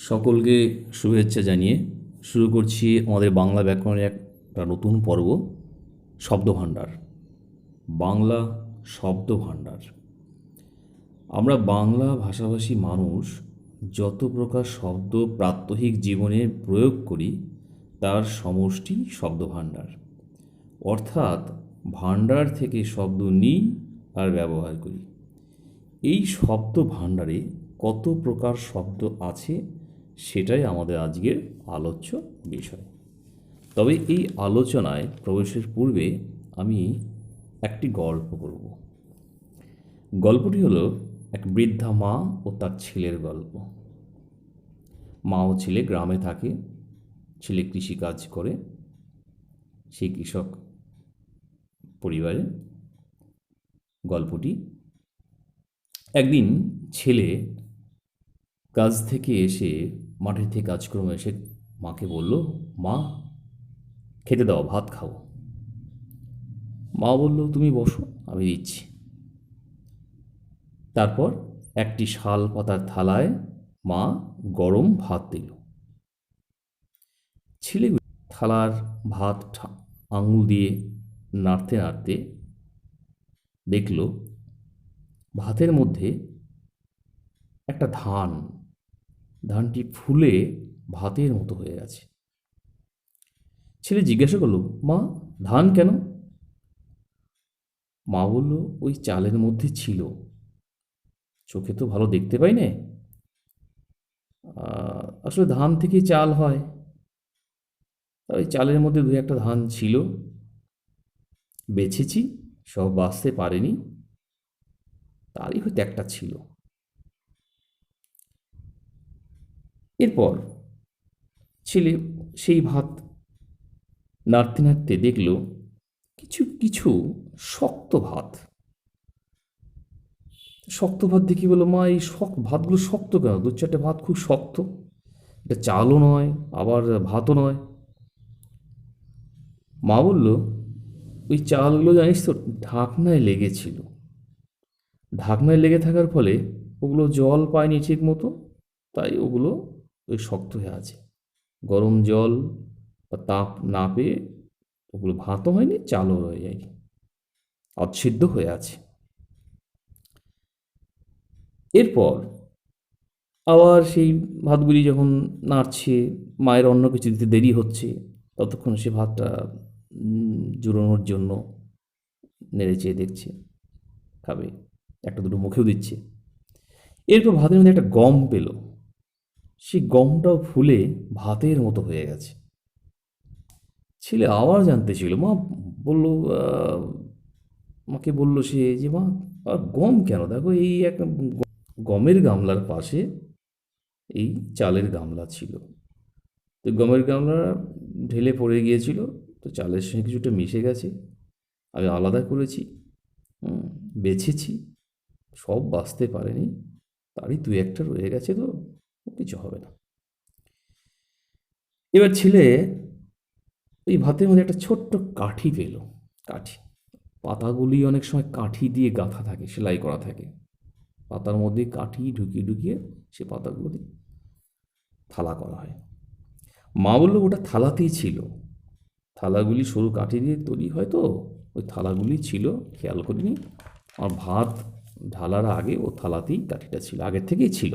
সকলকে শুভেচ্ছা জানিয়ে শুরু করছি আমাদের বাংলা ব্যাকরণের একটা নতুন পর্ব, শব্দভাণ্ডার। বাংলা শব্দভাণ্ডার। আমরা বাংলা ভাষাভাষী মানুষ যত প্রকার শব্দ প্রাত্যহিক জীবনে প্রয়োগ করি তার সমষ্টি শব্দভাণ্ডার। অর্থাৎ ভাণ্ডার থেকে শব্দ নিই আর ব্যবহার করি। এই শব্দ ভাণ্ডারে কত প্রকার শব্দ আছে সেটাই আমাদের আজকের আলোচ্য বিষয়। তবে এই আলোচনায় প্রবেশের পূর্বে আমি একটি গল্প করব। গল্পটি হলো এক বৃদ্ধা মা ও তার ছেলের গল্প। মা ও ছেলে গ্রামে থাকে, ছেলে কৃষিকাজ করে, সেই কৃষক পরিবারে গল্পটি। একদিন ছেলে কাজ থেকে এসে, মাঠের থেকে কাজকর্ম এসে মাকে বলল, মা খেতে দাও, ভাত খাও। মা বলল, তুমি বসো, আমি দিচ্ছি। তারপর একটি শাল পাতার থালায় মা গরম ভাত দিল। ছেলে থালার ভাত আঙুল দিয়ে নাড়তে নাড়তে দেখল ভাতের মধ্যে একটা ধানটি ফুলে ভাতের মতো হয়ে গেছে। ছেলে জিজ্ঞাসা করলো, মা ধান কেন? মা বলল, ওই চালের মধ্যে ছিল, চোখে তো ভালো দেখতে পাই না, আসলে ধান থেকে চাল হয়, ওই চালের মধ্যে দু একটা ধান ছিল, বেছেছি, সব বাঁচতে পারেনি, তারই হয়তো একটা ছিল। এরপর ছেলে সেই ভাত নাড়তে নাড়তে দেখল কিছু কিছু শক্ত ভাত। শক্ত ভাত দেখি বলল, মা এই ভাতগুলো শক্ত কেন? দু চারটে ভাত খুব শক্ত, এটা চালও নয় আবার ভাতও নয়। মা বলল, ওই চালগুলো জানিস তো ঢাকনায় লেগেছিল, ঢাকনায় লেগে থাকার ফলে ওগুলো জল পায়নি ঠিক মতো, তাই ওগুলো ওই শক্ত হয়ে আছে। গরম জল বা তাপ না পেয়ে ওগুলো ভাতও হয়নি, চালও রয়ে যায়নি, অচ্ছিদ্য হয়ে আছে। এরপর আবার সেই ভাতগুলি যখন নাড়ছে, মায়ের অন্য কিছু দিতে দেরি হচ্ছে, ততক্ষণ সে ভাতটা জুড়োনোর জন্য নেড়ে চেয়ে দেখছে, খাবে, একটা দুটো মুখেও দিচ্ছে। এরপর ভাতের মধ্যে একটা গম পেল, সেই গমটাও ফুলে ভাতের মতো হয়ে গেছে। ছেলে আবার জানতে ছিল, মা বলল, মাকে বলল সে যে, মা আর গম কেন? দেখো এই একটা গমের গামলার পাশে এই চালের গামলা ছিল, তো গমের গামলা ঢেলে পড়ে গিয়েছিল, তো চালের সঙ্গে কিছুটা মিশে গেছে, আমি আলাদা করেছি, বেছেছি, সব বাঁচতে পারেনি, তারই দু একটা রয়ে গেছে, তো কিছু হবে না। এবার ছেলে ওই ভাতের মধ্যে একটা ছোট্ট কাঠি পেল। কাঠি, পাতাগুলি অনেক সময় কাঠি দিয়ে গাঁথা থাকে, সেলাই করা থাকে, পাতার মধ্যে কাঠি ঢুকিয়ে ঢুকিয়ে সে পাতাগুলো দিয়ে থালা করা হয়। মা বললো, ওটা থালাতেই ছিল, থালাগুলি সরু কাঠি দিয়ে তৈরি হয়, তো ওই থালাগুলি ছিল, খেয়াল করিনি, আর ভাত ঢালার আগে ও থালাতেই কাঠিটা ছিল, আগের থেকেই ছিল।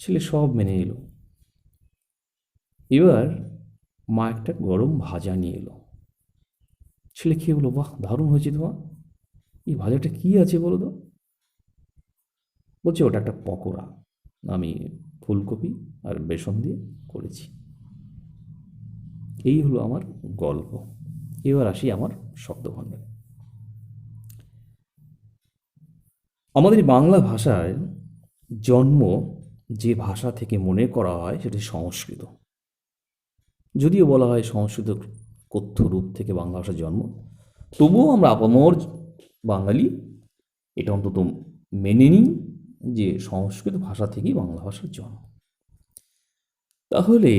ছেলে সব মেনে এলো। এবার মা একটা গরম ভাজা নিয়ে এলো। ছেলে খেয়ে বলো, বাহ দারুণ হয়েছে তোমার, এই ভাজাটা কি আছে বলো তো? বলছে, ওটা একটা পকোড়া, আমি ফুলকপি আর বেসন দিয়ে করেছি। এই হলো আমার গল্প। এবার আসি আমার শব্দভাণ্ডারে। আমাদের বাংলা ভাষায় জন্ম যে ভাষা থেকে মনে করা হয় সেটি সংস্কৃত। যদিও বলা হয় সংস্কৃত কথ্য রূপ থেকে বাংলা ভাষার জন্ম, তবুও আমরা আপামর বাঙালি এটা অন্তত মেনে নিই যে সংস্কৃত ভাষা থেকেই বাংলা ভাষার জন্ম। তাহলে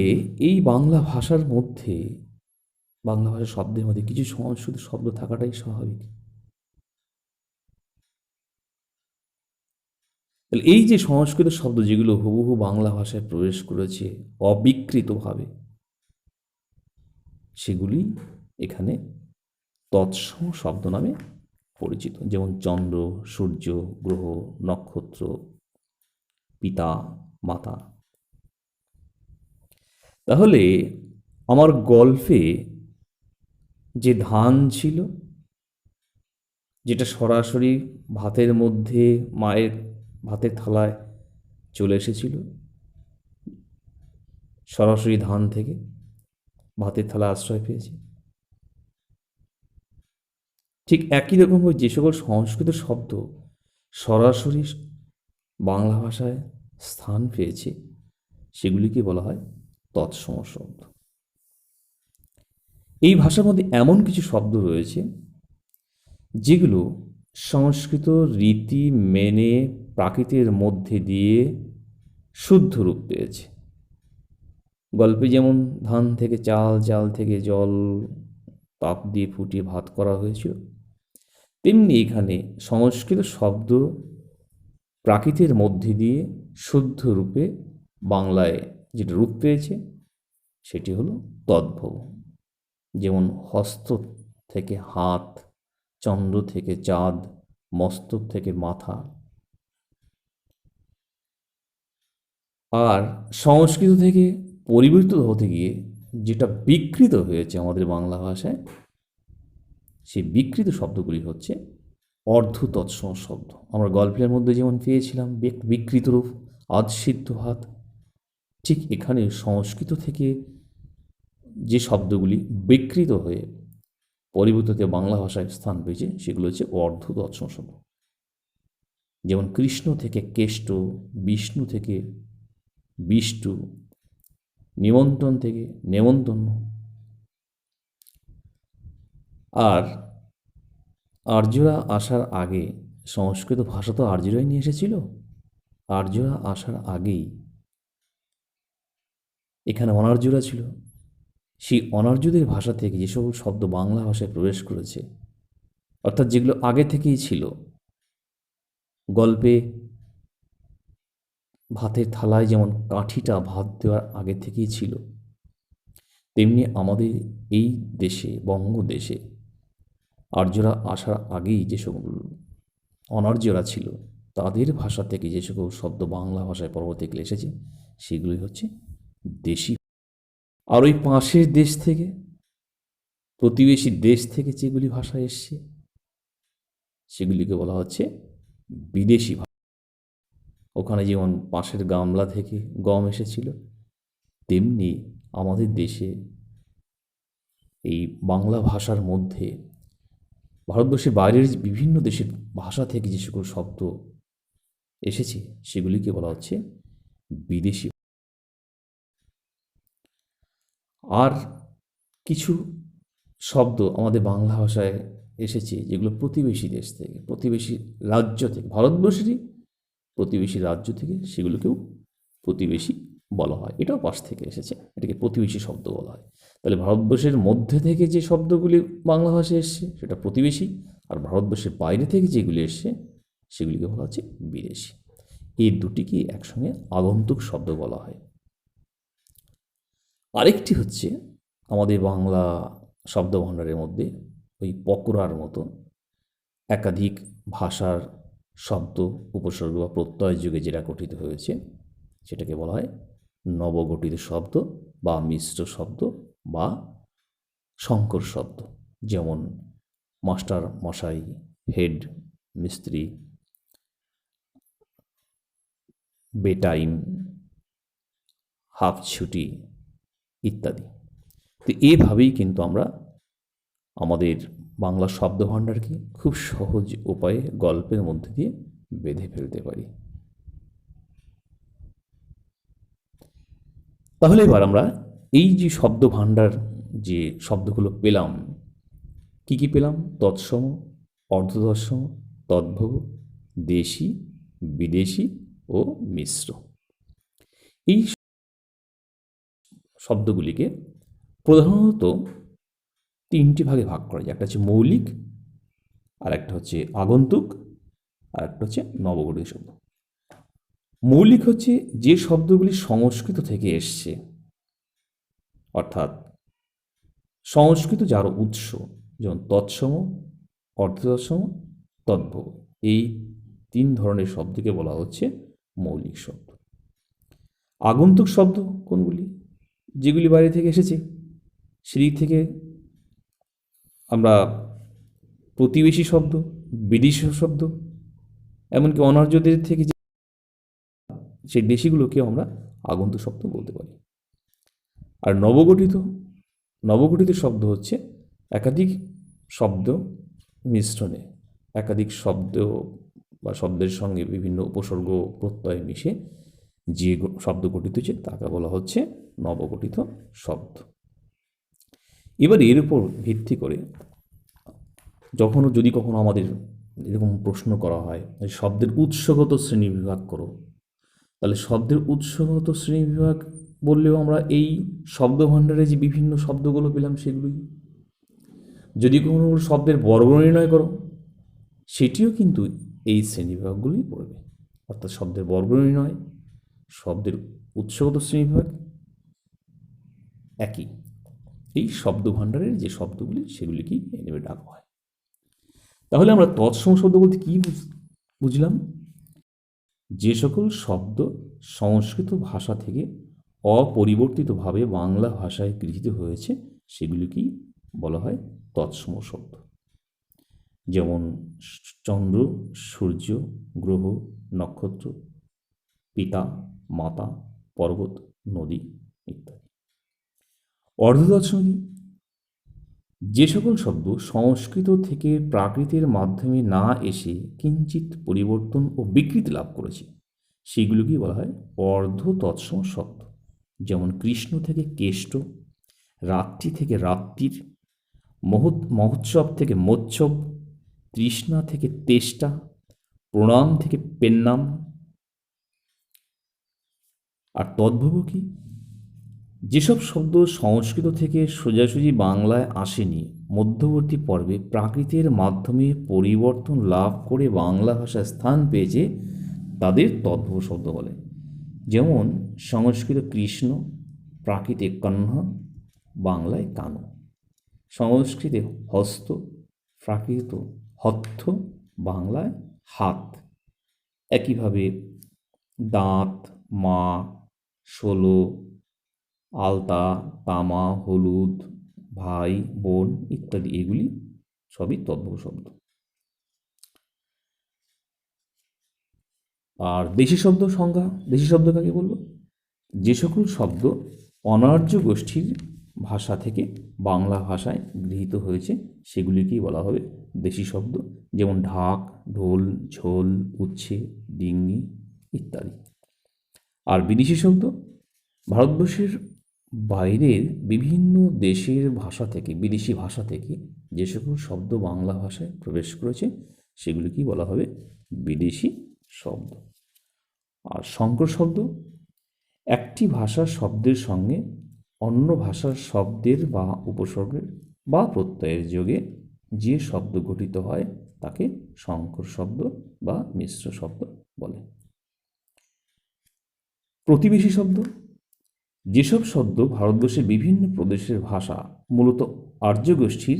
এই বাংলা ভাষার মধ্যে, বাংলা ভাষার শব্দের মধ্যে কিছু সংস্কৃত শব্দ থাকাটাই স্বাভাবিক। তাহলে এই যে সংস্কৃত শব্দ যেগুলো হুবহু বাংলা ভাষায় প্রবেশ করেছে অবিকৃতভাবে, সেগুলি এখানে তৎসম শব্দ নামে পরিচিত। যেমন চন্দ্র, সূর্য, গ্রহ, নক্ষত্র, পিতা, মাতা। তাহলে আমার গল্পে যে ধান ছিল, যেটা সরাসরি ভাতের মধ্যে মায়ের ভাতের থালায় চলে এসেছিল, সরাসরি ধান থেকে ভাতের থালা আশ্রয় পেয়েছে, ঠিক একই রকমভাবে যে সকল সংস্কৃত শব্দ সরাসরি বাংলা ভাষায় স্থান পেয়েছে, সেগুলিকে বলা হয় তৎসম শব্দ। এই ভাষার মধ্যে এমন কিছু শব্দ রয়েছে যেগুলো সংস্কৃত রীতি মেনে প্রাকৃতের মধ্যে দিয়ে শুদ্ধ রূপ পেয়েছে। গল্পে যেমন ধান থেকে চাল, চাল থেকে জল, তাপ দিয়ে ফুটিয়ে ভাত করা হয়েছিল, তেমনি এখানে সংস্কৃত শব্দ প্রাকৃতের মধ্যে দিয়ে শুদ্ধ রূপে বাংলায় যেটা রূপ পেয়েছে সেটি হলো তদ্ভব। যেমন হস্ত থেকে হাত, চন্দ্র থেকে চাঁদ, মস্তক থেকে মাথা। আর সংস্কৃত থেকে পরিবর্তিত হতে গিয়ে যেটা বিকৃত হয়েছে আমাদের বাংলা ভাষায়, সেই বিকৃত শব্দগুলি হচ্ছে অর্ধ তৎসম শব্দ। আমরা গল্পের মধ্যে যেমন পেয়েছিলাম বিকৃত রূপ আধসিদ্ধ ভাত, ঠিক এখানে সংস্কৃত থেকে যে শব্দগুলি বিকৃত হয়ে পরিবর্তিত বাংলা ভাষায় স্থান পেয়েছে সেগুলো হচ্ছে অর্ধ তৎসম শব্দ। যেমন কৃষ্ণ থেকে কেষ্ট, বিষ্ণু থেকে বিষ্টু, নিমন্ত্রণ থেকে নেমন্তন্ন। আর আর্যরা আসার আগে, সংস্কৃত ভাষা তো আর্যরাই নিয়ে এসেছিল, আর্যরা আসার আগেই এখানে অনার্যরা ছিল। সেই অনার্যদের ভাষা থেকে যে সকল শব্দ বাংলা ভাষায় প্রবেশ করেছে, অর্থাৎ যেগুলো আগে থেকেই ছিল, গল্পে ভাতের থালায় যেমন কাঠিটা ভাত দেওয়ার আগে থেকেই ছিল, তেমনি আমাদের এই দেশে, বঙ্গদেশে আর্যরা আসার আগেই যে সকল অনার্যরা ছিল, তাদের ভাষা থেকে যে সকল শব্দ বাংলা ভাষায় পরবর্তীকালে এসেছে, সেগুলি হচ্ছে দেশি। আর ওই পাশের দেশ থেকে, প্রতিবেশী দেশ থেকে যেগুলি ভাষা এসছে, সেগুলিকে বলা হচ্ছে বিদেশি ভাষা। ওখানে যেমন পাশের গামলা থেকে গম এসেছিল, তেমনি আমাদের দেশে এই বাংলা ভাষার মধ্যে ভারতবর্ষের বাইরের বিভিন্ন দেশের ভাষা থেকে যে সকল শব্দ এসেছে, সেগুলিকে বলা হচ্ছে বিদেশি। আর কিছু শব্দ আমাদের বাংলা ভাষায় এসেছে যেগুলো প্রতিবেশী দেশ থেকে, প্রতিবেশী রাজ্য থেকে, ভারতবর্ষেরই প্রতিবেশী রাজ্য থেকে, সেগুলোকেও প্রতিবেশী বলা হয়। এটাও পাশ থেকে এসেছে, এটাকে প্রতিবেশী শব্দ বলা হয়। তাহলে ভারতবর্ষের মধ্যে থেকে যে শব্দগুলি বাংলা ভাষায় এসছে সেটা প্রতিবেশী, আর ভারতবর্ষের বাইরে থেকে যেগুলি এসছে সেগুলিকে বলা হচ্ছে বিদেশি। এই দুটিকে একসঙ্গে আগন্তুক শব্দ বলা হয়। আরেকটি হচ্ছে আমাদের বাংলা শব্দভাণ্ডারের মধ্যে ওই পকোড়ার মতো একাধিক ভাষার শব্দ উপসর্গ বা প্রত্যয় যুগে যেটা গঠিত হয়েছে, সেটাকে বলা হয় নবগঠিত শব্দ বা মিশ্র শব্দ বা সংকর শব্দ। যেমন মাস্টার মশাই, হেড মিস্ত্রি, বেটাইম, হাফ ছুটি ইত্যাদি। তো এভাবেই কিন্তু আমরা আমাদের বাংলা শব্দভাণ্ডারকে খুব সহজ উপায়ে গল্পের মধ্যে দিয়ে বেঁধে ফেলতে পারি। তাহলে এবার আমরা এই যে শব্দভাণ্ডার, যে শব্দগুলো পেলাম, কি কি পেলাম? তৎসম, অর্ধতৎসম, তদ্ভব, দেশি, বিদেশি ও মিশ্র। এই শব্দগুলিকে প্রধানত তিনটি ভাগে ভাগ করা যায়। একটা হচ্ছে মৌলিক, আর একটা হচ্ছে আগন্তুক, আর একটা হচ্ছে নবগঠিত শব্দ। মৌলিক হচ্ছে যে শব্দগুলি সংস্কৃত থেকে এসছে, অর্থাৎ সংস্কৃত যার উৎস, যেমন তৎসম, অর্ধতৎসম, তদ্ভব, এই 3 ধরনের শব্দকে বলা হচ্ছে মৌলিক শব্দ। আগন্তুক শব্দ কোনগুলি? যেগুলি বাইরে থেকে এসেছে, সেই থেকে আমরা প্রতিবেশী শব্দ, বিদেশি শব্দ, এমনকি অনার্যদের থেকে যে সেই দেশিগুলোকেও আমরা আগন্তুক শব্দ বলতে পারি। আর নবগঠিত শব্দ হচ্ছে একাধিক শব্দ মিশ্রণে, একাধিক শব্দ বা শব্দের সঙ্গে বিভিন্ন উপসর্গ প্রত্যয় মিশে যে শব্দ গঠিত হচ্ছে তাকে বলা হচ্ছে নবগঠিত শব্দ। এবার এর উপর ভিত্তি করে যদি কখনো আমাদের এরকম প্রশ্ন করা হয় শব্দের উৎসগত শ্রেণীবিভাগ করো, তাহলে শব্দের উৎসগত শ্রেণীবিভাগ বললেও আমরা এই শব্দভাণ্ডারে যে বিভিন্ন শব্দগুলো পেলাম সেগুলোই। যদি কোনো শব্দের বর্গ নির্ণয় করো, সেটিও কিন্তু এই শ্রেণীবিভাগগুলোই পড়বে, অর্থাৎ শব্দের বর্গ নির্ণয়, শব্দের উৎসগত শ্রেণীবিভাগ একই। এই শব্দভাণ্ডারের যে শব্দগুলি সেগুলিকেই এভাবে ডাকা হয়। তাহলে আমরা তৎসম শব্দ বলতে কী বুঝলাম? যে সকল শব্দ সংস্কৃত ভাষা থেকে অপরিবর্তিতভাবে বাংলা ভাষায় গৃহীত হয়েছে সেগুলিকেই বলা হয় তৎসম শব্দ। যেমন চন্দ্র, সূর্য, গ্রহ, নক্ষত্র, পিতা, মাতা, পর্বত, নদী ইত্যাদি। অর্ধতৎসম যে সকল শব্দ সংস্কৃত থেকে প্রাকৃতের মাধ্যমে না এসে কিঞ্চিৎ পরিবর্তন ও বিকৃতি লাভ করেছে সেগুলোকেই বলা হয় অর্ধতৎসম শব্দ। যেমন কৃষ্ণ থেকে কেষ্ট, রাত্রি থেকে রাত্রির, মহোৎসব থেকে মোৎসব, তৃষ্ণা থেকে তেষ্টা, প্রণাম থেকে পেন্নাম। আর তদ্ভব কি? যেসব শব্দ সংস্কৃত থেকে সোজাসুজি বাংলায় আসেনি, মধ্যবর্তী পর্বে প্রাকৃতের মাধ্যমে পরিবর্তন লাভ করে বাংলা ভাষায় স্থান পেয়েছে তাদের তদ্ভব শব্দ বলে। যেমন সংস্কৃত কৃষ্ণ, প্রাকৃতে কণ্ঠ, বাংলায় কানো। সংস্কৃতে হস্ত, প্রাকৃত হত্থ, বাংলায় হাত। একইভাবে দাঁত, মা, ষোলো, আলতা, তামা, হলুদ, ভাই, বোন ইত্যাদি, এগুলি সবই তদ্ভব শব্দ। আর দেশি শব্দ সংজ্ঞা, দেশি শব্দ কাকে বলবো? যে সকল শব্দ অনার্য গোষ্ঠীর ভাষা থেকে বাংলা ভাষায় গৃহীত হয়েছে সেগুলিকেই বলা হবে দেশি শব্দ। যেমন ঢাক, ঢোল, ঝোল, উচ্ছে, ডিঙ্গি ইত্যাদি। আর বিদেশি শব্দ ভারতবর্ষের বাইরের বিভিন্ন দেশের ভাষা থেকে, বিদেশি ভাষা থেকে যে সকল শব্দ বাংলা ভাষায় প্রবেশ করেছে সেগুলিকেই বলা হবে বিদেশি শব্দ। আর সংকর শব্দ একটি ভাষার শব্দের সঙ্গে অন্য ভাষার শব্দের বা উপসর্গের বা প্রত্যয়ের যোগে যে শব্দ গঠিত হয় তাকে সংকর শব্দ বা মিশ্র শব্দ বলে। প্রতিবেশী শব্দ যেসব শব্দ ভারতবর্ষের বিভিন্ন প্রদেশের ভাষা, মূলত আর্য গোষ্ঠীর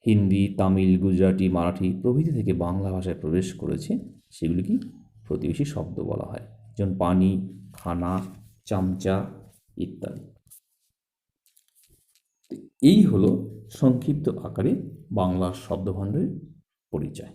হিন্দি, তামিল, গুজরাটি, মারাঠি প্রভৃতি থেকে বাংলা ভাষায় প্রবেশ করেছে সেগুলিকে প্রতিবেশী শব্দ বলা হয়। যেমন পানি, খানা, চামচা ইত্যাদি। এই হলো সংক্ষিপ্ত আকারে বাংলার শব্দভাণ্ডারের পরিচয়।